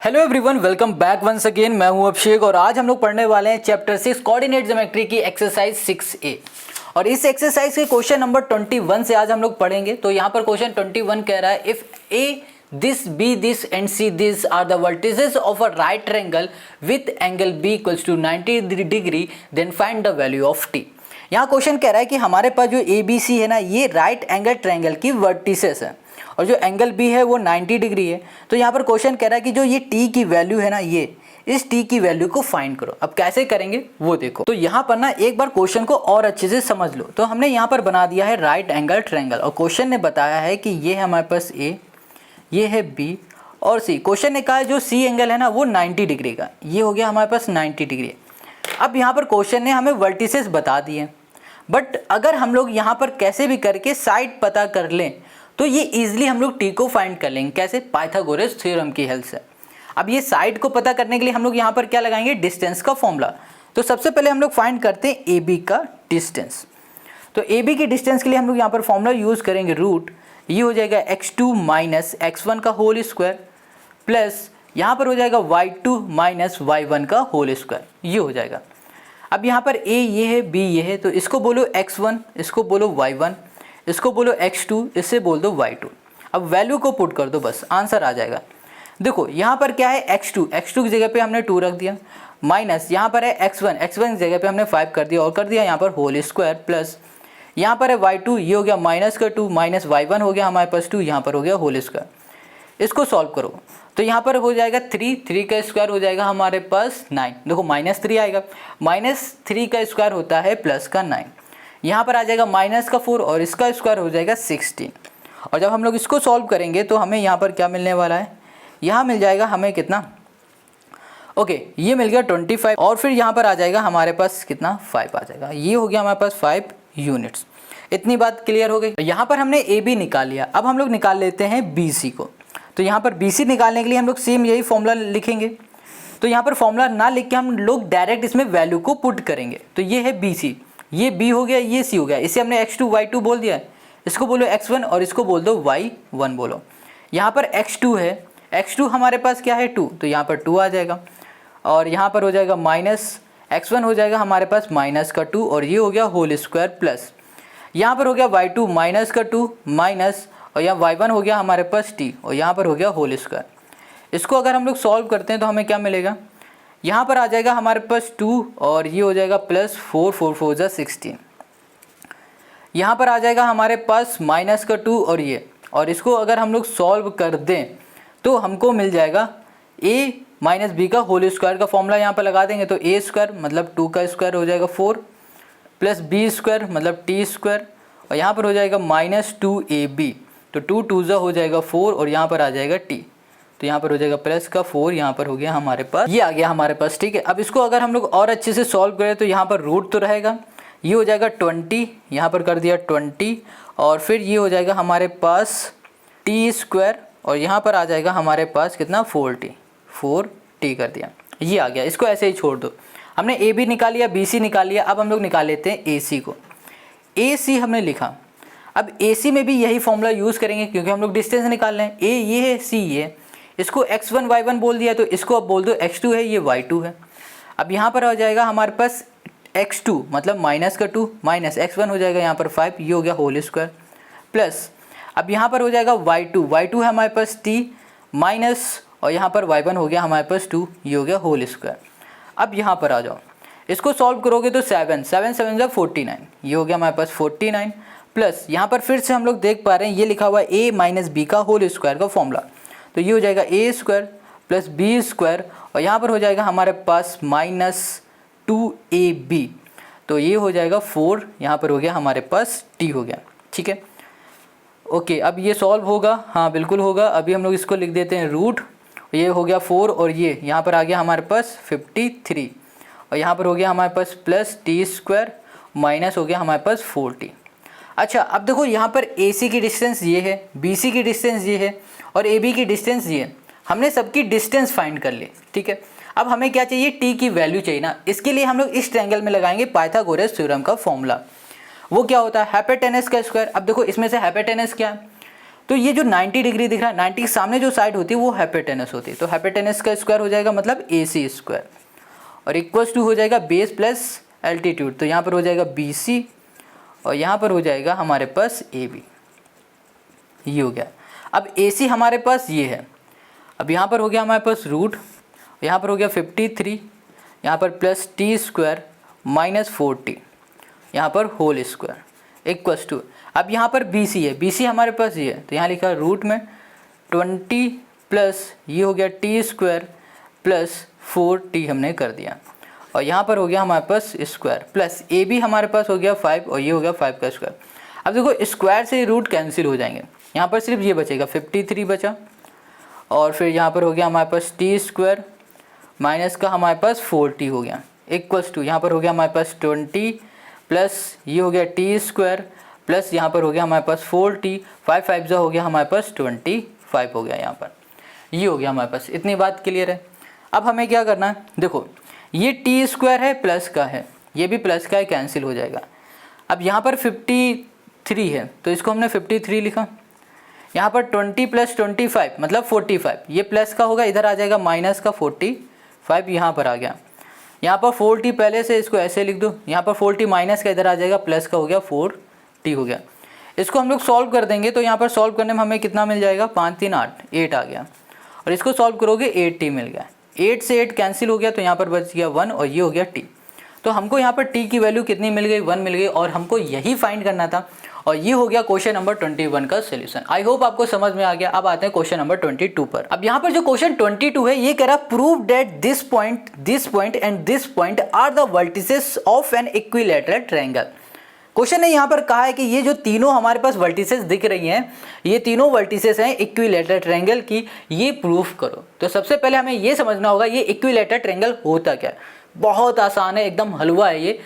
Hello everyone, welcome back once again. मैं हूं अभिषेक और आज हम लोग पढ़ने वाले हैं चैप्टर 6 कोऑर्डिनेट ज्योमेट्री की एक्सरसाइज 6A। और इस एक्सरसाइज के क्वेश्चन नंबर 21 से आज हम लोग पढ़ेंगे। तो यहाँ पर क्वेश्चन 21 कह रहा है if A this B this and C this are the vertices of a right triangle with angle B equals to 90 degree then find the value of T. यहाँ क्वेश्चन कह रहा है कि हमारे पास जो ए बी सी है ना, ये राइट एंगल ट्रायंगल की वर्टिसेस है और जो एंगल बी है वो 90 डिग्री है। तो यहाँ पर क्वेश्चन कह रहा है कि जो ये टी की वैल्यू है ना, ये इस टी की वैल्यू को फाइंड करो। अब कैसे करेंगे वो देखो। तो यहाँ पर ना एक बार क्वेश्चन को और अच्छे से समझ लो। तो हमने यहाँ पर बना दिया है राइट एंगल ट्रायंगल और क्वेश्चन ने बताया है कि ये है हमारे पास ए, ये है बी और सी। क्वेश्चन ने कहा है जो सी एंगल है ना वो 90 डिग्री का, ये हो गया हमारे पास 90 डिग्री। अब यहाँ पर क्वेश्चन ने हमें वर्टिसेस बता दिए, बट अगर हम लोग यहाँ पर कैसे भी करके साइड पता कर लें तो ये इजीली हम लोग टी को फाइंड कर लेंगे। कैसे? पाइथागोरस थ्योरम की हेल्प से। अब ये साइड को पता करने के लिए हम लोग यहाँ पर क्या लगाएंगे? डिस्टेंस का फॉर्मूला। तो सबसे पहले हम लोग फाइंड करते हैं ए बी का डिस्टेंस। तो ए बी की डिस्टेंस के लिए हम लोग यहाँ पर फॉर्मूला यूज़ करेंगे रूट, ये हो जाएगा x2 माइनस x1 का होल स्क्वायर प्लस यहाँ पर हो जाएगा y2 माइनस y1 का होल स्क्वायर, ये हो जाएगा। अब यहाँ पर a ये है, b ये है, तो इसको बोलो x1, इसको बोलो y1, इसको बोलो x2, इससे बोल दो y2। अब वैल्यू को पुट कर दो, बस आंसर आ जाएगा। देखो यहाँ पर क्या है x2 की जगह पे हमने 2 रख दिया, माइनस यहाँ पर है x1 की जगह पे हमने 5 कर दिया और कर दिया यहाँ पर होल स्क्वायर प्लस यहाँ पर है y2, ये हो गया माइनस का 2 माइनस y1 हो गया हमारे पास 2, यहाँ पर हो गया होल स्क्वायर। इसको सॉल्व करो तो यहाँ पर हो जाएगा 3 का स्क्वायर हो जाएगा हमारे पास 9। देखो -3 आएगा, -3 का स्क्वायर होता है प्लस का 9। यहाँ पर आ जाएगा माइनस का 4 और इसका स्क्वायर हो जाएगा 16। और जब हम लोग इसको सॉल्व करेंगे तो हमें यहाँ पर क्या मिलने वाला है? यहाँ मिल जाएगा हमें कितना? ओके, ये मिल गया 25 और फिर यहाँ पर आ जाएगा हमारे पास कितना? 5 आ जाएगा। ये हो गया हमारे पास 5 यूनिट्स। इतनी बात क्लियर हो गई। यहाँ पर हमने ए बी निकाल लिया, अब हम लोग निकाल लेते हैं बी सी को। तो यहाँ पर बी सी निकालने के लिए हम लोग सेम यही फॉर्मूला लिखेंगे। तो यहाँ पर फॉर्मूला ना लिख के हम लोग डायरेक्ट इसमें वैल्यू को पुट करेंगे। तो ये है बी सी, ये b हो गया, ये c हो गया। इसे हमने x2 y2 बोल दिया है, इसको बोलो x1 और इसको बोल दो y1 बोलो। यहाँ पर x2 है, x2 हमारे पास क्या है 2, तो यहाँ पर 2 आ जाएगा और यहाँ पर हो जाएगा माइनस x1 हो जाएगा हमारे पास माइनस का 2 और ये हो गया होल स्क्वायर प्लस यहाँ पर हो गया y2 माइनस का 2 माइनस और यहाँ y1 हो गया हमारे पास t और यहाँ पर हो गया होल स्क्वायर। इसको अगर हम लोग सॉल्व करते हैं तो हमें क्या मिलेगा? यहाँ पर आ जाएगा हमारे पास 2 और ये हो जाएगा प्लस 4 4 4 जा 16। यहाँ पर आ जाएगा हमारे पास माइनस का 2 और ये, और इसको अगर हम लोग सॉल्व कर दें तो हमको मिल जाएगा a माइनस बी का होल स्क्वायर का फॉर्मूला यहाँ पर लगा देंगे। तो a स्क्वायर मतलब 2 का स्क्वायर हो जाएगा 4 प्लस बी स्क्वायर मतलब t स्क्वायर और यहाँ पर हो जाएगा माइनस 2ab, तो 2 2 जा हो जाएगा 4 और यहाँ पर आ जाएगा t, तो यहाँ पर हो जाएगा प्लस का 4, यहाँ पर हो गया हमारे पास, ये आ गया हमारे पास। ठीक है, अब इसको अगर हम लोग और अच्छे से सॉल्व करें तो यहाँ पर रूट तो रहेगा, ये हो जाएगा 20, यहाँ पर कर दिया 20 और फिर ये हो जाएगा हमारे पास टी स्क्वायर और यहाँ पर आ जाएगा हमारे पास कितना? 4t कर दिया, ये आ गया। इसको ऐसे ही छोड़ दो। हमने ए बी निकाल लिया, बी सी निकाल लिया, अब हम लोग निकाल लेते हैं ए सी को। ए सी हमने लिखा, अब ए सी में भी यही फॉर्मूला यूज़ करेंगे क्योंकि हम लोग डिस्टेंस निकाल रहे हैं। ए ये है, सी ये है, इसको x1 y1 बोल दिया तो इसको अब बोल दो x2 है, ये y2 है। अब यहाँ पर हो जाएगा हमारे पास x2 मतलब माइनस का 2 माइनस x1 हो जाएगा यहाँ पर 5, ये हो गया होल स्क्वायर प्लस अब यहाँ पर हो जाएगा y2 है हमारे पास t माइनस और यहाँ पर y1 हो गया हमारे पास 2, ये हो गया होल स्क्वायर। अब यहाँ पर आ जाओ, इसको सॉल्व करोगे तो 7 7 जा 49, ये हो गया हमारे पास 49 प्लस यहाँ पर फिर से हम लोग देख पा रहे हैं ये लिखा हुआ है a माइनस बी का होल स्क्वायर का फॉर्मूला, तो ये हो जाएगा a square plus B square और यहाँ पर हो जाएगा हमारे पास माइनस 2ab, तो ये हो जाएगा 4, यहाँ पर हो गया हमारे पास t हो गया। ठीक है, ओके, अब ये सॉल्व होगा? हाँ बिल्कुल होगा। अभी हम लोग इसको लिख देते हैं रूट, ये हो गया 4 और ये यहाँ पर आ गया हमारे पास 53 और यहाँ पर हो गया हमारे पास प्लस टी स्क्वायर माइनस हो गया हमारे पास 4t। अच्छा, अब देखो यहाँ पर ए सी की डिस्टेंस ये है, बी सी की डिस्टेंस ये है और ए बी की डिस्टेंस ये है। हमने सबकी डिस्टेंस फाइंड कर ली। ठीक है, अब हमें क्या चाहिए? टी की वैल्यू चाहिए ना। इसके लिए हम लोग इस ट्रायंगल में लगाएंगे पाइथागोरस थ्योरम का फॉर्मूला। वो क्या होता है? हाइपोटेनस का स्क्वायर। अब देखो इसमें से हाइपोटेनस क्या है? तो ये जो 90 डिग्री दिख रहा है, 90 के सामने जो साइड होती है वो हाइपोटेनस होती है, तो हाइपोटेनस का स्क्वायर हो जाएगा मतलब AC स्क्वायर, और इक्वल्स टू हो जाएगा बेस प्लस एल्टीट्यूड, तो यहाँ पर हो जाएगा BC और यहाँ पर हो जाएगा हमारे पास AB। ये हो गया। अब AC हमारे पास ये है, अब यहाँ पर हो गया हमारे पास रूट, यहाँ पर हो गया 53, यहाँ पर plus T square minus 4T, यहाँ पर होल स्क्वायर इक्वल्स टू, अब यहाँ पर BC है, BC हमारे पास ये है, तो यहाँ लिखा रूट में 20 प्लस ये हो गया T स्क्वायर प्लस 4T हमने कर दिया, और यहाँ पर हो गया हमारे पास स्क्वायर प्लस AB हमारे पास हो गया 5 और ये हो गया 5 का स्क्वायर। अब देखो स्क्वायर से रूट कैंसिल हो जाएंगे, यहाँ पर सिर्फ ये बचेगा 53 बचा, और फिर यहाँ पर हो गया हमारे पास T स्क्वायर माइनस का हमारे पास 4T हो गया इक्वल्स टू, यहाँ पर हो गया हमारे पास 20 प्लस ये हो गया T स्क्वायर प्लस यहाँ पर हो गया हमारे पास 4T, 5 5 जो हो गया हमारे पास 25 हो गया, यहाँ पर ये हो गया हमारे पास। इतनी बात क्लियर है। अब हमें क्या करना है, देखो ये T स्क्वायर है प्लस का है, ये भी प्लस का है, कैंसिल हो जाएगा। अब यहाँ पर 53 है तो इसको हमने 53 लिखा, यहाँ पर 20 प्लस 25 मतलब 45, ये प्लस का होगा, इधर आ जाएगा माइनस का 45 यहाँ पर आ गया, यहाँ पर 4T पहले से इसको ऐसे लिख दो, यहाँ पर 4T माइनस का इधर आ जाएगा, प्लस का हो गया 4T हो गया। इसको हम लोग सॉल्व कर देंगे तो यहाँ पर सॉल्व करने में हमें कितना मिल जाएगा, 5 3 8 आ गया, और इसको सॉल्व करोगे 8T मिल गया, 8 से 8 कैंसिल हो गया, तो यहाँ पर बच गया 1 और ये हो गया T। तो हमको यहाँ पर T की वैल्यू कितनी मिल गई, 1 मिल गई, और हमको यही फाइंड करना था, और ये हो गया क्वेश्चन नंबर 21 का सोल्यूशन। आई होप आपको समझ में आ गया। अब आते हैं क्वेश्चन नंबर 22 पर। अब यहाँ पर जो क्वेश्चन 22 है ये कह रहा prove that this point and this point are the vertices of an equilateral triangle. Question ने यहाँ पर कहा है कि ये जो तीनों हमारे पास वर्टिसेस दिख रही हैं, ये तीनों वर्टिसेस हैं इक्विलैटरल ट्रायंगल की, ये प्रूफ करो। तो सबसे पहले हमें ये समझना होगा ये इक्विलैटरल ट्रायंगल होता क्या है। बहुत आसान है, एकदम हलवा है ये।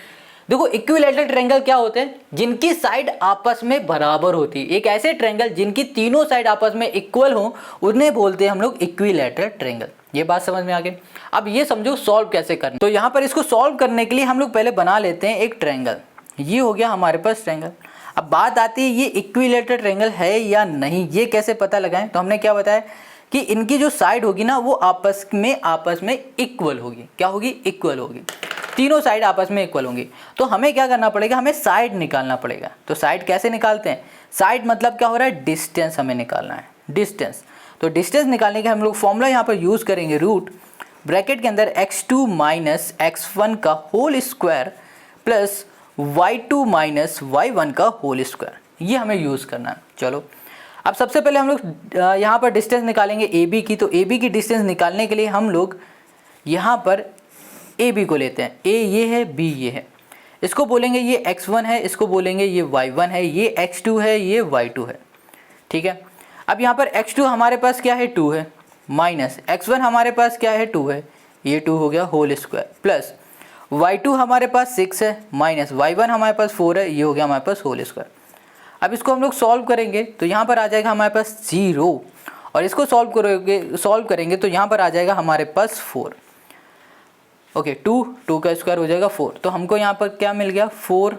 देखो इक्विलैटरल ट्रायंगल क्या होते हैं, जिनकी साइड आपस में बराबर होती है। एक ऐसे ट्रायंगल जिनकी तीनों साइड आपस में इक्वल हो, उन्हें बोलते हैं हम लोग इक्विलैटरल ट्रायंगल। ये बात समझ में आ गई। अब ये समझो सॉल्व कैसे करना। तो यहाँ पर इसको सॉल्व करने के लिए हम लोग पहले बना लेते हैं एक ट्रायंगल। ये हो गया हमारे पास ट्रायंगल। अब बात आती है ये इक्विलैटरल ट्रायंगल है या नहीं, ये कैसे पता लगाएं। तो हमने क्या बताया कि इनकी जो साइड होगी ना वो आपस में इक्वल होगी। क्या होगी, इक्वल होगी। तीनों साइड आपस में इक्वल होंगी। तो हमें क्या करना पड़ेगा, हमें साइड निकालना पड़ेगा। तो साइड कैसे निकालते हैं, साइड मतलब क्या हो रहा है, डिस्टेंस हमें निकालना है, डिस्टेंस। तो डिस्टेंस निकालने के हम लोग फॉर्मूला यहाँ पर यूज़ करेंगे, रूट ब्रैकेट के अंदर x2 माइनस x1 का whole square plus y2 minus y1 का होल स्क्वायर, ये हमें यूज़ करना है। चलो अब सबसे पहले हम लोग यहाँ पर डिस्टेंस निकालेंगे AB की। तो AB की डिस्टेंस निकालने के लिए हम लोग यहाँ पर AB को लेते हैं। A ये है, B ये है, इसको बोलेंगे ये x1 है, इसको बोलेंगे ये y1 है, ये x2 है, ये y2 है। ठीक है। अब यहाँ पर x2 हमारे पास क्या है, 2 है, माइनस x1 हमारे पास क्या है, 2 है, ये 2 हो गया होल स्क्वायर, प्लस y2 हमारे पास 6 है, माइनस y1 हमारे पास 4 है, ये हो गया हमारे पास होल स्क्वायर। अब इसको हम लोग सॉल्व करेंगे तो यहाँ पर आ जाएगा हमारे पास 0, और इसको सॉल्व करेंगे तो यहाँ पर आ जाएगा हमारे पास 4। ओके, 2 का स्क्वायर हो जाएगा 4। तो हमको यहाँ पर क्या मिल गया, 4,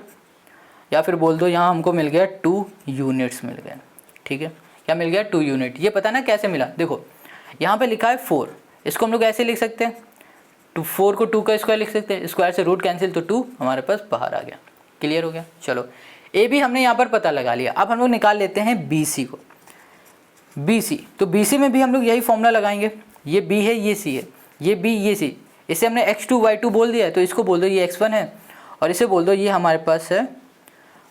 या फिर बोल दो यहाँ हमको मिल गया 2 यूनिट्स मिल गए। ठीक है, क्या मिल गया, 2 यूनिट। ये पता ना कैसे मिला, देखो यहाँ पे लिखा है 4, इसको हम लोग ऐसे लिख सकते हैं, 4 को 2 का स्क्वायर लिख सकते हैं, स्क्वायर से रूट कैंसिल, तो 2 हमारे पास बाहर आ गया। क्लियर हो गया। चलो ए भी हमने यहाँ पर पता लगा लिया। अब हम लोग निकाल लेते हैं BC को। BC, तो BC में भी हम लोग यही फॉर्मूला लगाएंगे। ये B है, ये C है, ये B ये C, इसे हमने x2 y2 बोल दिया है, तो इसको बोल दो ये x1 है, और इसे बोल दो ये हमारे पास है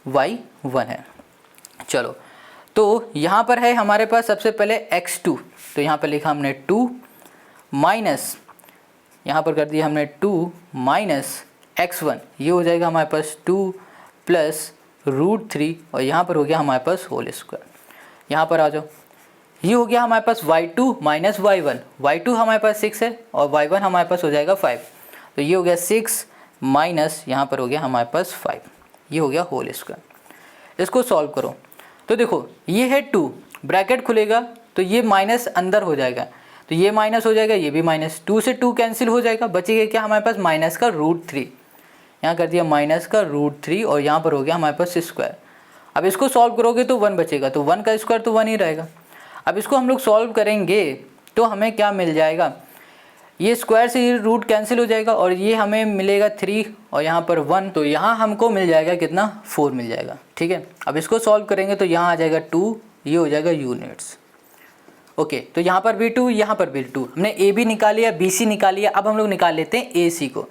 y1 है। चलो तो यहाँ पर है हमारे पास सबसे पहले x2, तो यहाँ पर लिखा हमने 2 माइनस, यहाँ पर कर दिया हमने 2 माइनस x1, ये हो जाएगा हमारे पास 2 प्लस √3, और यहाँ पर हो गया हमारे पास होल स्क्वायर। यहाँ पर आ जाओ, ये हो गया हमारे पास y2 माइनस y1, y2 हमारे पास 6 है और y1 हमारे पास हो जाएगा 5, तो ये हो गया 6 माइनस यहाँ पर हो गया हमारे पास 5, ये हो गया होल स्क्वायर। इसको सॉल्व करो तो देखो ये है 2, ब्रैकेट खुलेगा तो ये माइनस अंदर हो जाएगा, तो ये माइनस हो जाएगा, ये भी माइनस, 2 से 2 कैंसिल हो जाएगा, बचेगा क्या हमारे पास माइनस का √3, यहाँ कर दिया माइनस का √3, और यहाँ पर हो गया हमारे पास स्क्वायर। अब इसको सॉल्व करोगे तो 1 बचेगा, तो 1 का स्क्वायर तो 1 ही रहेगा। अब इसको हम लोग सॉल्व करेंगे तो हमें क्या मिल जाएगा, ये स्क्वायर से ये रूट कैंसिल हो जाएगा और ये हमें मिलेगा 3 और यहाँ पर 1, तो यहाँ हमको मिल जाएगा कितना, 4 मिल जाएगा। ठीक है, अब इसको सॉल्व करेंगे तो यहाँ आ जाएगा 2, ये हो जाएगा यूनिट्स। ओके, तो यहाँ पर भी 2, यहाँ पर भी 2। हमने ए बी निकाल लिया, बी सी निकाल लिया, अब हम लोग निकाल लेते हैं ए सी को।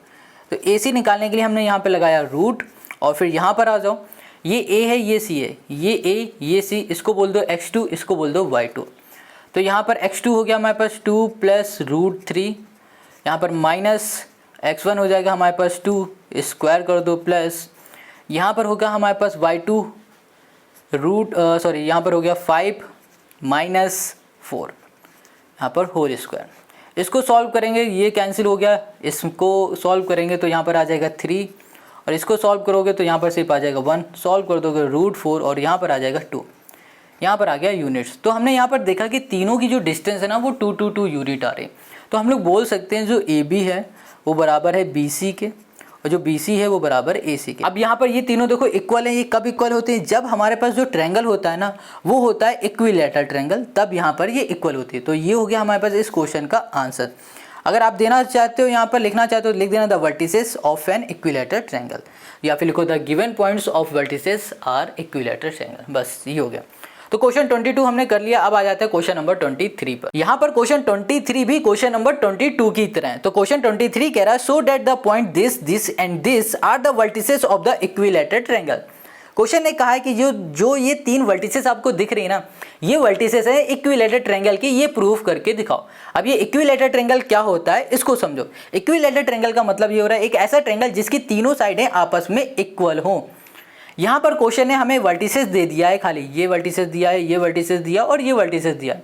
तो ए सी निकालने के लिए हमने यहाँ पर लगाया रूट और फिर यहाँ पर आ जाओ, ये ए है ये सी है, ये ए ये सी, इसको बोल दो x2, इसको बोल दो y2। तो यहाँ पर x2 हो गया हमारे पास 2 प्लस रूट 3, यहाँ पर माइनस x1 हो जाएगा हमारे पास 2, स्क्वायर कर दो, प्लस यहाँ पर होगा हमारे पास y2 रूट यहाँ पर हो गया 5 माइनस 4, यहाँ पर होल स्क्वायर। इसको सॉल्व करेंगे, ये कैंसिल हो गया, इसको सॉल्व करेंगे तो यहाँ पर आ जाएगा 3 और इसको सॉल्व करोगे तो यहाँ पर सिर्फ आ जाएगा 1, सॉल्व कर दोगे रूट 4 और यहाँ पर आ जाएगा 2, यहाँ पर आ गया यूनिट्स। तो हमने यहाँ पर देखा कि तीनों की जो डिस्टेंस है ना वो 2 2 2 यूनिट आ रही। तो हम लोग बोल सकते हैं जो ए बी है वो बराबर है बी सी के और जो बी सी है वो बराबर ए सी के। अब यहाँ पर ये तीनों देखो इक्वल है, ये कब इक्वल होते हैं, जब हमारे पास जो ट्रायंगल होता है ना वो होता है इक्विलैटरल ट्रायंगल, तब यहाँ पर ये इक्वल होती है। तो ये हो गया हमारे पास इस क्वेश्चन का आंसर। अगर आप देना चाहते हो, यहाँ पर लिखना चाहते हो, लिख देना the vertices of an equilateral triangle, या फिर लिखो the given points of vertices are equilateral triangle. बस ये हो गया। तो क्वेश्चन 22 हमने कर लिया। अब आ जाता है क्वेश्चन नंबर 23 पर। यहाँ पर क्वेश्चन 23 भी क्वेश्चन नंबर 22 की तरह है। तो क्वेश्चन 23 कह रहा है so that the point this and this are the vertices of the equilateral triangle. Question ने कहा है कि जो ये 3 वर्टिसेस आपको दिख रही है ना, ये वर्टिसेस है इक्विलैटरल ट्रायंगल की, ये प्रूफ करके दिखाओ। अब ये इक्विलैटरल ट्रायंगल क्या होता है इसको समझो। इक्विलैटरल ट्रायंगल का मतलब ये हो रहा है एक ऐसा ट्रायंगल जिसकी तीनों साइडें आपस में इक्वल हो। यहाँ पर क्वेश्चन ने हमें वर्टिसेस दे दिया है, खाली ये वर्टिसेस दिया है, ये वर्टिसेस दिया और ये वर्टिसेस दिया।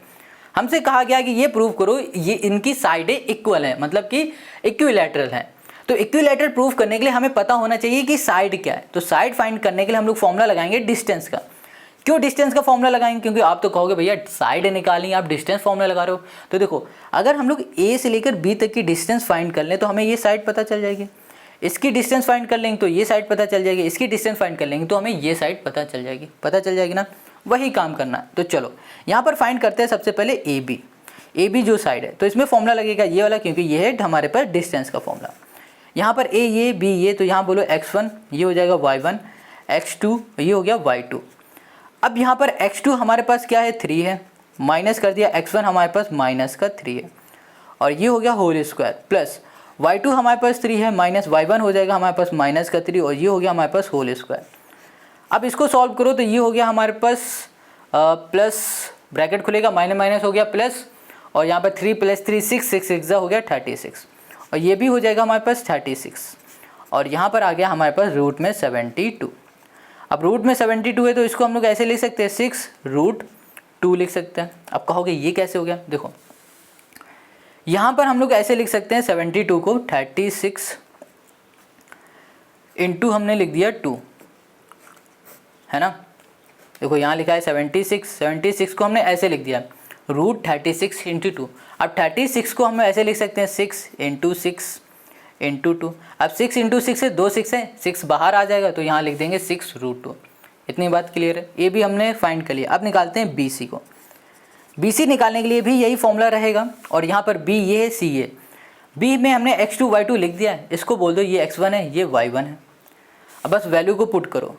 हमसे कहा गया कि ये प्रूव करो ये इनकी साइडें इक्वल है, मतलब कि इक्विलैटरल है। तो इक्विलैटरल प्रूफ करने के लिए हमें पता होना चाहिए कि साइड क्या है। तो साइड फाइंड करने के लिए हम लोग फॉर्मूला लगाएंगे डिस्टेंस का। क्यों डिस्टेंस का फॉर्मूला लगाएंगे, क्योंकि आप तो कहोगे भैया साइड निकाली, आप डिस्टेंस फॉर्मूला लगा रहे हो। तो देखो, अगर हम लोग ए से लेकर बी तक की डिस्टेंस फाइंड कर लें तो हमें ये साइड पता चल जाएगी, इसकी डिस्टेंस फाइंड कर लेंगे तो ये साइड पता चल जाएगी, इसकी डिस्टेंस फाइंड कर लेंगे तो हमें ये साइड पता चल जाएगी ना। वही काम करना है। तो चलो यहाँ पर फाइंड करते हैं सबसे पहले ए बी जो साइड है। तो इसमें फॉर्मूला लगेगा ये वाला, क्योंकि ये है हमारे पास डिस्टेंस का फॉर्मूला। यहाँ पर ए ये बी ये, तो यहाँ बोलो x1 ये हो जाएगा y1, x2 ये हो गया y2। अब यहाँ पर x2 हमारे पास क्या है 3 है, माइनस कर दिया x1 हमारे पास माइनस का 3 है और ये हो गया होल स्क्वायर, प्लस y2 हमारे पास 3 है, माइनस y1 हो जाएगा हमारे पास माइनस का 3 और ये हो गया हमारे पास होल स्क्वायर। अब इसको सॉल्व करो तो ये हो गया हमारे पास प्लस ब्रैकेट खुलेगा, माइनस माइनस हो गया प्लस, और यहाँ पर 3 + 3 6 हो गया 36 और ये भी हो जाएगा हमारे पास 36 और यहाँ पर आ गया हमारे पास रूट में 72। अब रूट में 72 है तो इसको हम लोग ऐसे लिख सकते हैं 6√2 लिख सकते हैं। अब कहोगे ये कैसे हो गया, देखो यहाँ पर हम लोग ऐसे लिख सकते हैं 72 को 36 इंटू हमने लिख दिया 2, है ना। देखो यहाँ लिखा है 76 को हमने ऐसे लिख दिया √36 इंटू 2। अब 36 को हम ऐसे लिख सकते हैं 6 इंटू 6 इंटू 2। अब 6 इंटू 6 से 2 6 है, 6 बाहर आ जाएगा तो यहाँ लिख देंगे 6√2। इतनी बात क्लियर है। ये भी हमने फाइंड कर लिया। अब निकालते हैं BC को। BC निकालने के लिए भी यही फॉर्मूला रहेगा और यहाँ पर B ये है, C ये। B में हमने x2 y2 लिख दिया है, इसको बोल दो ये x1 है ये y1 है। अब बस वैल्यू को पुट करो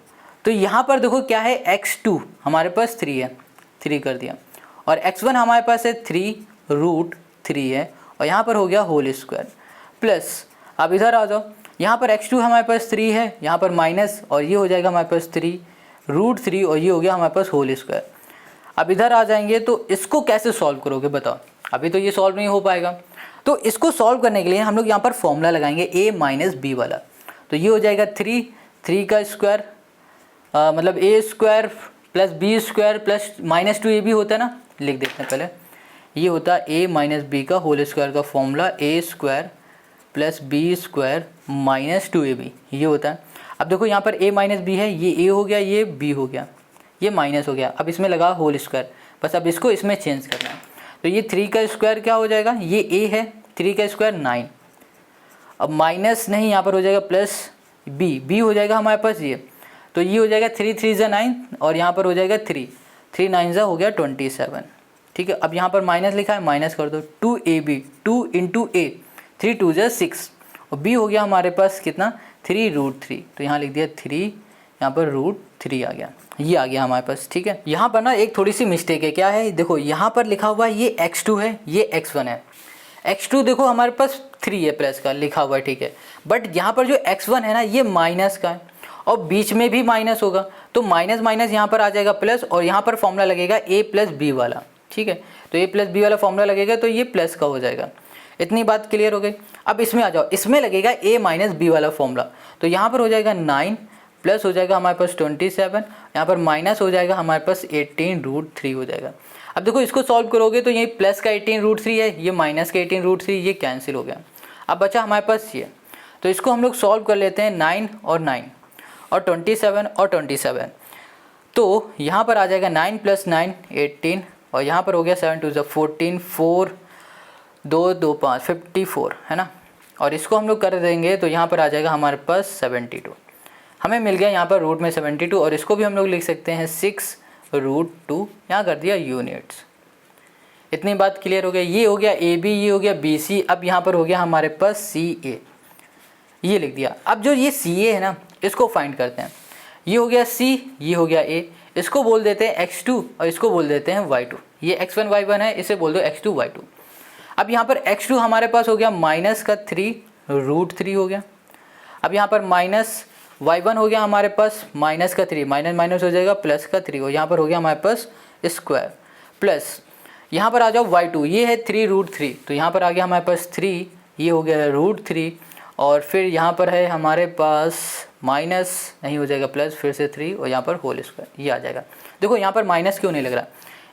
तो यहाँ पर देखो क्या है, x2 हमारे पास 3 है, 3 कर दिया, और x1 हमारे पास है 3√3 है और यहाँ पर हो गया होल स्क्वायर, प्लस अब इधर आ जाओ, यहाँ पर x2 हमारे पास 3 है, यहाँ पर माइनस और ये हो जाएगा हमारे पास 3√3 और ये हो गया हमारे पास होल स्क्वायर। अब इधर आ जाएंगे तो इसको कैसे सॉल्व करोगे बताओ, अभी तो ये सॉल्व नहीं हो पाएगा। तो इसको सॉल्व करने के लिए हम लोग यहाँ पर फॉर्मूला लगाएंगे a माइनस बी वाला। तो ये हो जाएगा 3 का स्क्वायर मतलब a square plus B square plus -2 ये भी होता है ना, लिख देते हैं पहले। ये होता है a माइनस बी का होल स्क्वायर का formula, a square plus B square -2ab ये होता है। अब देखो यहाँ पर a माइनस बी है, ये a हो गया, ये b हो गया, ये माइनस हो गया। अब इसमें लगा होल स्क्वायर, बस अब इसको इसमें चेंज करना है। तो ये 3 का स्क्वायर क्या हो जाएगा, ये a है, 3 का स्क्वायर 9, अब माइनस नहीं यहाँ पर हो जाएगा प्लस b हो जाएगा हमारे पास ये। तो तो ये हो जाएगा 3 3 ज़ा 9 और यहाँ पर हो जाएगा 3 3 9 ज़ा हो गया 27। ठीक है, अब यहाँ पर माइनस लिखा है, माइनस कर दो। 2ab 2 इंटू ए 3 2 ज़ा 6 और b हो गया हमारे पास कितना 3√3, तो यहाँ लिख दिया 3, यहाँ पर √3 आ गया, ये आ गया हमारे पास। ठीक है, यहाँ पर ना एक थोड़ी सी मिस्टेक है, क्या है, देखो यहाँ पर लिखा हुआ है ये x2 है, ये x1 है। x2 देखो हमारे पास 3 है प्लस का लिखा हुआ है, ठीक है, बट यहाँ पर जो x1 है ना ये माइनस का है और बीच में भी माइनस होगा, तो माइनस माइनस यहाँ पर आ जाएगा प्लस और यहाँ पर फॉर्मूला लगेगा a प्लस बी वाला। ठीक है, तो a प्लस बी वाला फॉर्मूला लगेगा तो ये प्लस का हो जाएगा। इतनी बात क्लियर हो गई। अब इसमें आ जाओ, इसमें लगेगा a माइनस बी वाला फॉर्मूला, तो यहाँ पर हो जाएगा 9 प्लस हो जाएगा हमारे पास 27, यहाँ पर माइनस हो जाएगा हमारे पास 18√3 हो जाएगा। अब देखो इसको सॉल्व करोगे तो ये प्लस का 18√3 है, ये माइनस का 18√3, ये कैंसिल हो गया। अब बचा हमारे पास ये, तो इसको हम लोग सॉल्व कर लेते हैं 9 और 9 और 27 और 27, तो यहाँ पर आ जाएगा 9 + 9 18 और यहाँ पर हो गया 7 2 14 4 2 2 5 54 है ना, और इसको हम लोग कर देंगे तो यहाँ पर आ जाएगा हमारे पास 72। हमें मिल गया यहाँ पर रूट में 72 और इसको भी हम लोग लिख सकते हैं 6√2, यहाँ कर दिया यूनिट्स। इतनी बात क्लियर हो गई। ये हो गया AB, ये हो गया BC, अब यहाँ पर हो गया हमारे पास CA, ये लिख दिया। अब जो ये CA है ना इसको फाइंड करते हैं। ये हो गया C, ये हो गया A, इसको बोल देते हैं x2 और इसको बोल देते हैं y2। ये x1 y1 है, इसे बोल दो x2 y2। अब यहाँ पर x2 हमारे पास हो गया माइनस का 3√3 हो गया। अब यहाँ पर माइनस y1 हो गया हमारे पास माइनस का 3, माइनस माइनस हो जाएगा प्लस का 3 और यहाँ पर हो गया हमारे पास स्क्वायर प्लस यहाँ पर आ जाओ y2, ये है 3√3, तो यहाँ पर आ गया हमारे पास 3, ये हो गया √3 और फिर यहाँ पर है हमारे पास माइनस नहीं हो जाएगा प्लस फिर से 3 और यहाँ पर होल स्क्वायर, ये आ जाएगा। देखो यहाँ पर माइनस क्यों नहीं लग रहा,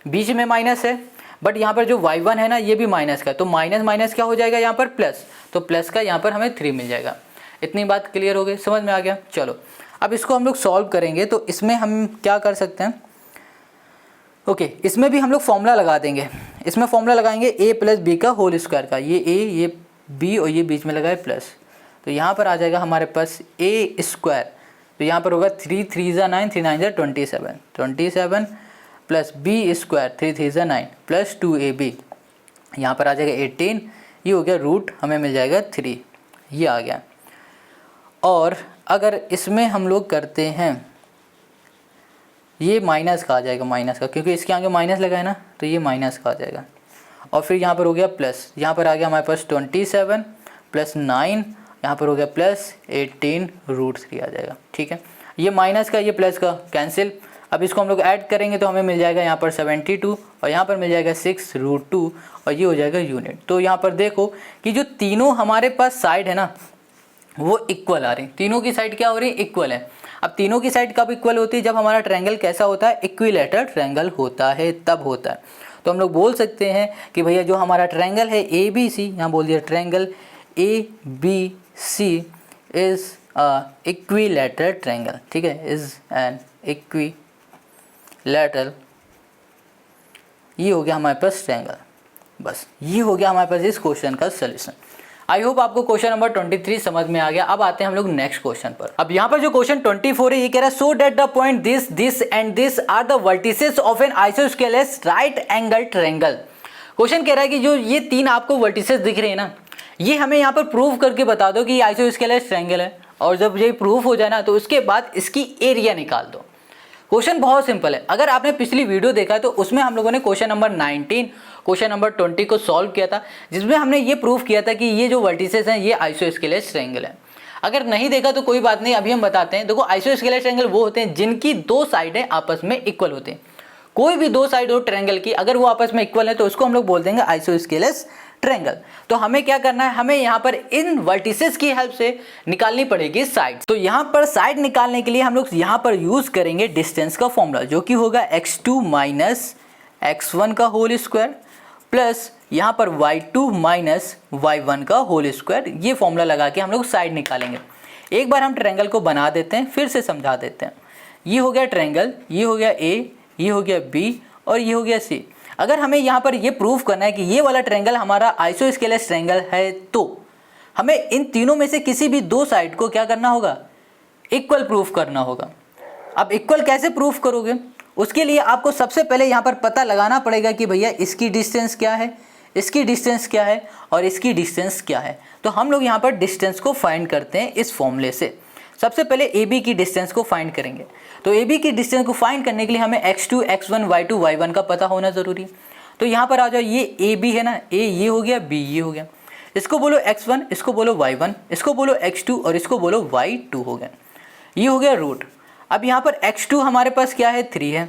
बीच में माइनस है बट यहाँ पर जो y1 है ना ये भी माइनस का, तो माइनस माइनस क्या हो जाएगा यहाँ पर प्लस, तो प्लस का यहाँ पर हमें 3 मिल जाएगा। इतनी बात क्लियर हो गई, समझ में आ गया। चलो अब इसको हम लोग सॉल्व करेंगे, तो इसमें हम क्या कर सकते हैं, ओके इसमें भी हम लोग फॉर्मूला लगा देंगे। इसमें फॉर्मूला लगाएंगे a + b का होल स्क्वायर का, ये a ये b और ये बीच में लगा है प्लस, तो यहाँ पर आ जाएगा हमारे पास a स्क्वायर, तो यहाँ पर होगा 3 3 ज़ा 9 3 9 ज़ा 27 प्लस b स्क्वायर 3 3 ज़ा 9 प्लस 2ab, यहाँ पर आ जाएगा 18, ये हो गया रूट हमें मिल जाएगा 3, ये आ गया। और अगर इसमें हम लोग करते हैं ये माइनस का आ जाएगा, माइनस का, क्योंकि इसके आगे माइनस लगा है ना तो ये माइनस का आ जाएगा। और फिर यहाँ पर हो गया प्लस, यहाँ पर आ गया हमारे पास 27 प्लस 9, यहाँ पर हो गया प्लस 18√3 आ जाएगा। ठीक है, ये माइनस का ये प्लस का कैंसिल। अब इसको हम लोग ऐड करेंगे तो हमें मिल जाएगा यहाँ पर 72 और यहाँ पर मिल जाएगा 6√2 और ये हो जाएगा यूनिट। तो यहाँ पर देखो कि जो तीनों हमारे पास साइड है ना वो इक्वल आ रही, तीनों की साइड क्या हो रही, इक्वल है। अब तीनों की साइड कब इक्वल होती है, जब हमारा ट्रायंगल कैसा होता है, इक्विलैटरल ट्रायंगल होता है, तब होता है। तो हम लोग बोल सकते हैं कि भैया जो हमारा ट्रायंगल है ABC, यहाँ बोल दिया triangle ABC is equilateral triangle. ठीक है, इज एन इक्विलैटरल, ये हो गया हमारे पास ट्रायंगल। बस ये हो गया हमारे पास इस क्वेश्चन का सलूशन। आई होप आपको क्वेश्चन नंबर 23 समझ में आ गया। अब आते हैं हम लोग नेक्स्ट क्वेश्चन पर। अब यहाँ पर जो क्वेश्चन 24 है ये कह रहा है so that the point this this and this are the vertices of an isosceles right angle triangle. Question कह रहा है कि जो ये तीन आपको वर्टिसेस दिख रहे हैं ना, ये हमें यहाँ पर प्रूव करके बता दो कि ये आइसोस्केलेस ट्रायंगल है, और जब ये प्रूफ हो जाए ना तो उसके बाद इसकी एरिया निकाल दो। क्वेश्चन बहुत सिंपल है। अगर आपने पिछली वीडियो देखा है तो उसमें हम लोगों ने क्वेश्चन नंबर 19, क्वेश्चन नंबर 20 को सॉल्व किया था, जिसमें हमने ये प्रूफ किया था कि ये जो वर्टिसेस हैं ये आइसोस्केलेस ट्रायंगल है। अगर नहीं देखा तो कोई बात नहीं, अभी हम बताते हैं। देखो आइसोस्केलेस ट्रायंगल वो होते हैं जिनकी दो साइडें आपस में इक्वल होते हैं। कोई भी दो साइड हो ट्रायंगल की, अगर वो आपस में इक्वल है तो उसको हम लोग बोल देंगे आइसोस्केलेस ट्रायंगल। तो हमें क्या करना है, हमें यहाँ पर इन वर्टिसेस की हेल्प से निकालनी पड़ेगी साइड। तो यहाँ पर साइड निकालने के लिए हम लोग यहाँ पर यूज करेंगे डिस्टेंस का फॉर्मूला, जो कि होगा x2 माइनस x1 का होल स्क्वायर प्लस यहाँ पर y2 माइनस y1 का होल स्क्वायर। ये फॉर्मूला लगा के हम लोग साइड निकालेंगे। एक बार हम ट्रायंगल को बना देते हैं, फिर से समझा देते हैं। ये हो गया ट्रायंगल, ये हो गया A, ये हो गया B और ये हो गया C। अगर हमें यहाँ पर ये प्रूफ करना है कि ये वाला ट्रायंगल हमारा आइसोस्केलेस ट्रायंगल है, तो हमें इन तीनों में से किसी भी दो साइड को क्या करना होगा, इक्वल प्रूफ करना होगा। अब इक्वल कैसे प्रूफ करोगे, उसके लिए आपको सबसे पहले यहाँ पर पता लगाना पड़ेगा कि भैया इसकी डिस्टेंस क्या है, इसकी डिस्टेंस क्या है और इसकी डिस्टेंस क्या है। तो हम लोग यहाँ पर डिस्टेंस को फाइंड करते हैं इस फॉर्मूले से। सबसे पहले ए बी की डिस्टेंस को फाइंड करेंगे। तो ए बी की डिस्टेंस को फाइंड करने के लिए हमें x2, x1, y2, y1 का पता होना ज़रूरी। तो यहाँ पर आ जाओ, ये ए बी है ना, ए ये हो गया, बी ये हो गया, इसको बोलो x1, इसको बोलो y1, इसको बोलो x2 और इसको बोलो y2 हो गया। ये हो गया रूट। अब यहाँ पर x2 हमारे पास क्या है, 3 है,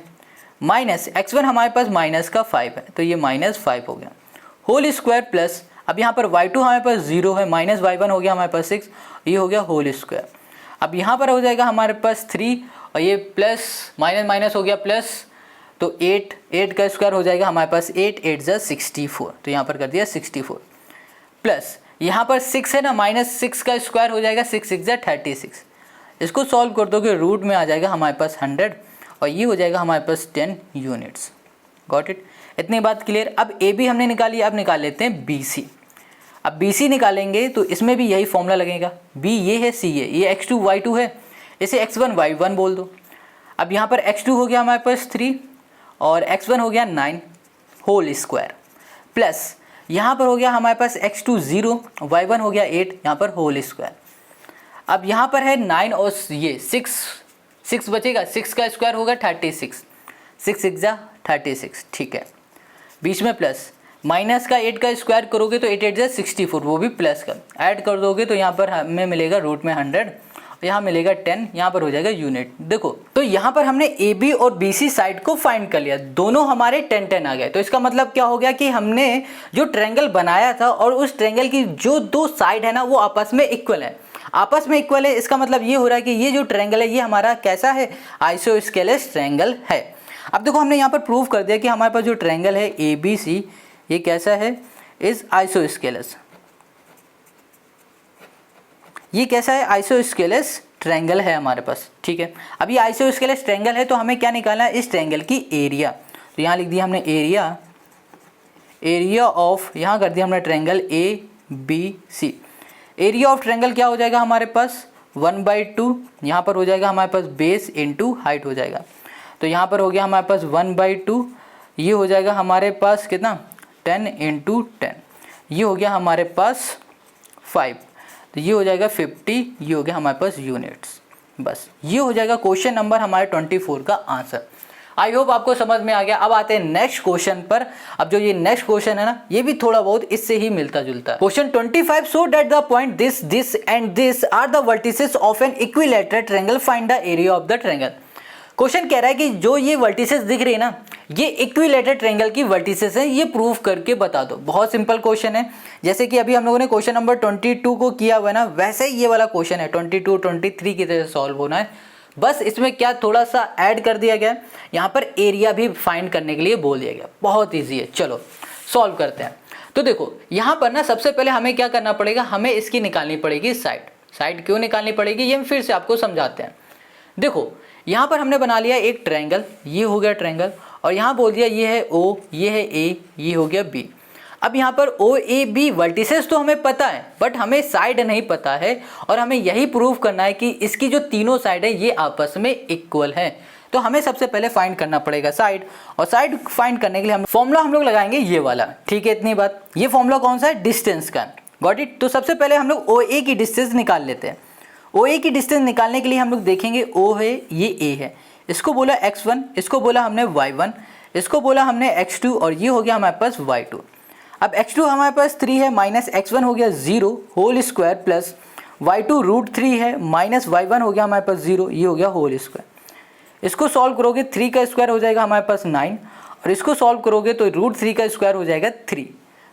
माइनस x1 हमारे पास माइनस का 5 है, तो ये -5 हो गया, होल स्क्वायर प्लस, अब यहाँ पर y2 हमारे पास 0 है, माइनस y1 हो गया हमारे पास 6, ये हो गया होल स्क्वायर। अब यहाँ पर हो जाएगा हमारे पास 3 और ये प्लस माइनस माइनस हो गया प्लस, तो 8 का स्क्वायर हो जाएगा हमारे पास 8 8 जा 64, तो यहाँ पर कर दिया 64 प्लस यहाँ पर 6 है ना, -6 का स्क्वायर हो जाएगा 6 6 जा 36। इसको सॉल्व कर दोगे रूट में आ जाएगा हमारे पास 100 और ये हो जाएगा हमारे पास 10 यूनिट्स। गॉट इट, इतनी बात क्लियर। अब ए बी हमने निकाली, अब निकाल लेते हैं बी सी। अब बी सी निकालेंगे तो इसमें भी यही फॉर्मूला लगेगा, बी ये है, सी ये x2 y2 है, इसे x1 y1 बोल दो। अब यहाँ पर x2 हो गया हमारे पास 3 और x1 हो गया 9 होल स्क्वायर प्लस यहाँ पर हो गया हमारे पास x2 0, y1 हो गया 8, यहाँ पर होल स्क्वायर। अब यहाँ पर है 9 और ये 6 बचेगा, 6 का स्क्वायर होगा 36, 6 6 जा 36, ठीक है। बीच में प्लस, माइनस का 8 का स्क्वायर करोगे तो 8 8 जा 64, वो भी प्लस का ऐड कर दोगे तो यहाँ पर हमें मिलेगा रूट में 100, यहाँ मिलेगा 10, यहाँ पर हो जाएगा यूनिट। देखो तो यहाँ पर हमने ए बी और बी सी साइड को फाइंड कर लिया, दोनों हमारे 10 10 आ गए। तो इसका मतलब क्या हो गया कि हमने जो ट्रायंगल बनाया था और उस ट्रायंगल की जो दो साइड है ना वो आपस में इक्वल है, आपस में इक्वल है। इसका मतलब ये हो रहा है कि ये जो ट्रायंगल है ये हमारा कैसा है, आइसोस्केलेस ट्रायंगल है। अब देखो हमने यहाँ पर प्रूव कर दिया कि हमारे पास जो ट्रायंगल है ए बी सी ये कैसा है, इज आइसोस्केलेस। ये कैसा है, आइसोस्केलेस ट्रायंगल है हमारे पास, ठीक है। अब ये आइसोस्केलेस ट्रायंगल है तो हमें क्या निकालना है, इस ट्रायंगल की एरिया। तो यहाँ लिख दिया हमने एरिया ऑफ, यहाँ कर दिया हमने triangle A B C. Area of triangle क्या हो जाएगा हमारे पास 1/2, यहाँ पर हो जाएगा हमारे पास बेस इनटू हाइट हो जाएगा। तो यहाँ पर हो गया हमारे पास 1/2, ये हो जाएगा हमारे पास कितना 10 × 10, ये हो गया हमारे पास 5, तो ये हो जाएगा 50, ये हो गया हमारे पास यूनिट्स। बस ये हो जाएगा क्वेश्चन नंबर हमारे 24 का आंसर। आई होप आपको समझ में आ गया। अब आते हैं नेक्स्ट क्वेश्चन पर। अब जो ये नेक्स्ट क्वेश्चन है ना ये भी थोड़ा बहुत इससे ही मिलता जुलता है। Question 25, so that the point this and this are the vertices of an equilateral triangle, find the area of the triangle. Question कह रहा है कि जो ये वर्टिसेस दिख रही है ना ये इक्विलैटरल ट्रायंगल की वर्टिसेस हैं, ये प्रूव करके बता दो। बहुत सिंपल क्वेश्चन है, जैसे कि अभी हम लोगों ने क्वेश्चन नंबर 22 को किया हुआ है ना, वैसे ही ये वाला क्वेश्चन है 22 23 की तरह सॉल्व होना है। बस इसमें क्या थोड़ा सा ऐड कर दिया गया, यहाँ पर एरिया भी फाइंड करने के लिए बोल दिया गया। बहुत ईजी है, चलो सॉल्व करते हैं। तो देखो यहाँ पर ना सबसे पहले हमें क्या करना पड़ेगा, हमें इसकी निकालनी पड़ेगी साइड क्यों निकालनी पड़ेगी ये हम फिर से आपको समझाते हैं। देखो यहाँ पर हमने बना लिया एक ट्रायंगल, ये हो गया ट्रायंगल, और यहाँ बोल दिया ये है O, ये है A, ये हो गया B। अब यहाँ पर OAB वर्टिसेस तो हमें पता है बट हमें साइड नहीं पता है, और हमें यही प्रूव करना है कि इसकी जो तीनों साइड है ये आपस में इक्वल है। तो हमें सबसे पहले फाइंड करना पड़ेगा साइड, और साइड फाइंड करने के लिए हम फॉर्मूला हम लोग लगाएंगे ये वाला, ठीक है। इतनी बात, ये फॉर्मूला कौन सा है, डिस्टेंस का। Got it. तो सबसे पहले हम लोग OA की डिस्टेंस निकाल लेते हैं। OA की डिस्टेंस निकालने के लिए हम लोग देखेंगे O है, ये A है, इसको बोला x1, इसको बोला हमने y1, इसको बोला हमने x2, और ये हो गया हमारे पास y2। अब x2 हमारे पास 3 है, माइनस x1 हो गया 0 होल स्क्वायर प्लस y2 √3 है, माइनस y1 हो गया हमारे पास 0, ये हो गया होल स्क्वायर। इसको सॉल्व करोगे 3 का स्क्वायर हो जाएगा हमारे पास 9, और इसको सॉल्व करोगे तो √3 का स्क्वायर हो जाएगा 3,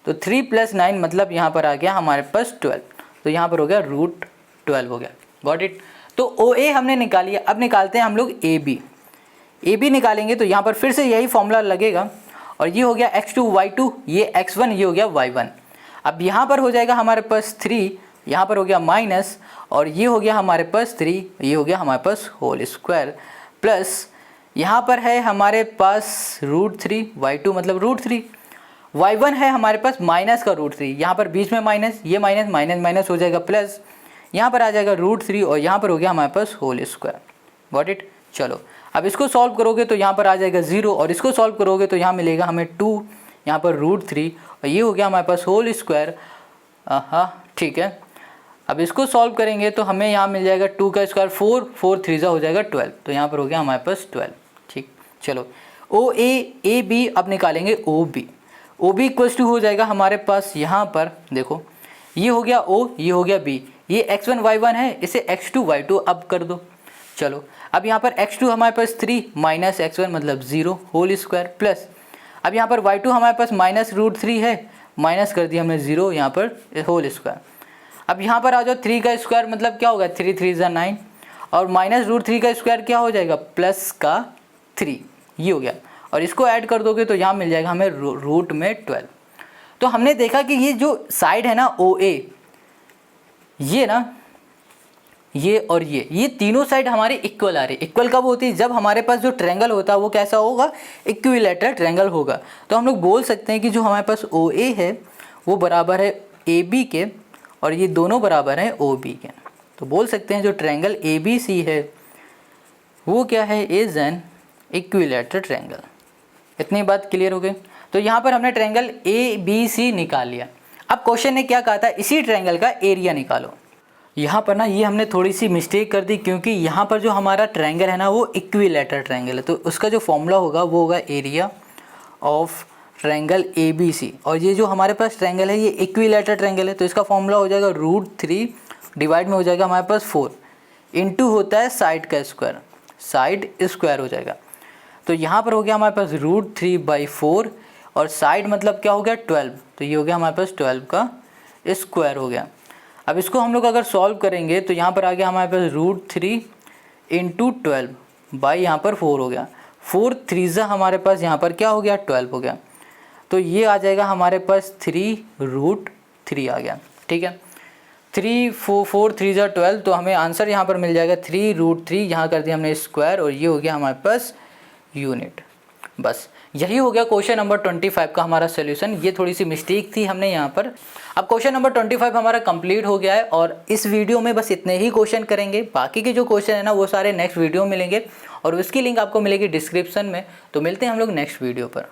तो 3 + 9 मतलब यहाँ पर आ गया हमारे पास 12, तो यहाँ पर हो गया √12 हो गया। Got it. तो OA हमने निकाली है, अब निकालते हैं हम लोग AB निकालेंगे तो यहाँ पर फिर से यही फॉर्मूला लगेगा, और ये हो गया x2 y2, ये x1, ये हो गया y1। अब यहाँ पर हो जाएगा हमारे पास 3, यहाँ पर हो गया माइनस, और ये हो गया हमारे पास 3, ये हो गया हमारे पास होल स्क्वायर प्लस यहाँ पर है हमारे पास √3, y2 मतलब √3, y1 है हमारे पास माइनस का √3, यहाँ पर बीच में माइनस, ये माइनस माइनस माइनस हो जाएगा प्लस, यहाँ पर आ जाएगा √3, और यहाँ पर हो गया हमारे पास होल स्क्वायर। Got it. चलो अब इसको सॉल्व करोगे तो यहाँ पर आ जाएगा 0 और इसको सॉल्व करोगे तो यहाँ मिलेगा हमें 2, यहाँ पर √3 और ये हो गया हमारे पास होल स्क्वायर। हाँ ठीक है, अब इसको सॉल्व करेंगे तो हमें यहाँ मिल जाएगा 2 का स्क्वायर 4, 4 3 हो जाएगा 12, तो यहाँ पर हो गया हमारे पास 12। ठीक, चलो OA अब निकालेंगे OB इक्वल्स टू हो जाएगा हमारे पास यहाँ पर देखो, ये हो गया O, ये हो गया B, ये x1 y1 है, इसे x2 y2 अब कर दो। चलो अब यहाँ पर x2 हमारे पास 3 माइनस x1 मतलब 0 होल स्क्वायर प्लस, अब यहाँ पर y2 हमारे पास माइनस √3 है, माइनस कर दिया हमने 0 यहाँ पर होल स्क्वायर। अब यहाँ पर आ जाओ 3 का स्क्वायर मतलब क्या होगा 3 3 = 9 और माइनस √3 का स्क्वायर क्या हो जाएगा प्लस का 3, ये हो गया और इसको ऐड कर दोगे तो यहाँ मिल जाएगा हमें रूट में 12। तो हमने देखा कि ये जो साइड है ना OA, ये ना ये और ये तीनों साइड हमारे इक्वल आ रही। इक्वल कब होती है, जब हमारे पास जो ट्रायंगल होता है वो कैसा होगा, इक्विलैटरल ट्रायंगल होगा। तो हम लोग बोल सकते हैं कि जो हमारे पास OA है वो बराबर है AB के और ये दोनों बराबर हैं OB के। तो बोल सकते हैं जो ट्रायंगल ABC है वो क्या है, इज एन इक्विलैटरल ट्रायंगल। इतनी बात क्लियर हो गई। तो यहाँ पर हमने ट्रायंगल ABC निकाल लिया। अब क्वेश्चन ने क्या कहा था, इसी ट्रायंगल का एरिया निकालो। यहाँ पर ना ये हमने थोड़ी सी मिस्टेक कर दी, क्योंकि यहाँ पर जो हमारा ट्रायंगल है ना वो इक्विलैटरल ट्रायंगल है, तो उसका जो फॉर्मूला होगा वो होगा एरिया ऑफ ट्रायंगल ABC। और ये जो हमारे पास ट्रायंगल है ये इक्विलैटरल ट्रायंगल है, तो इसका फॉर्मूला हो जाएगा √3 डिवाइड में हो जाएगा हमारे पास 4 इंटू होता है साइड का स्क्वायर, साइड स्क्वायर हो जाएगा। तो यहाँ पर हो गया हमारे पास √3/4 और साइड मतलब क्या हो गया 12, तो ये हो गया हमारे पास 12 का स्क्वायर हो गया। अब इसको हम लोग अगर सॉल्व करेंगे तो यहाँ पर आ गया हमारे पास √3 इंटू 12 बाई यहाँ पर 4 हो गया, 4 3 हमारे पास यहाँ पर क्या हो गया 12 हो गया। तो ये आ जाएगा हमारे पास 3√3 आ गया। ठीक है, 3 4 3 12, तो हमें आंसर यहाँ पर मिल जाएगा 3√3, यहाँ कर दिया हमने स्क्वायर और ये हो गया हमारे पास यूनिट। बस यही हो गया क्वेश्चन नंबर 25 का हमारा सोल्यूशन। ये थोड़ी सी मिस्टेक थी हमने यहाँ पर। अब क्वेश्चन नंबर 25 हमारा कंप्लीट हो गया है और इस वीडियो में बस इतने ही क्वेश्चन करेंगे। बाकी के जो क्वेश्चन है ना वो सारे नेक्स्ट वीडियो में मिलेंगे और उसकी लिंक आपको मिलेगी डिस्क्रिप्शन में। तो मिलते हैं हम लोग नेक्स्ट वीडियो पर।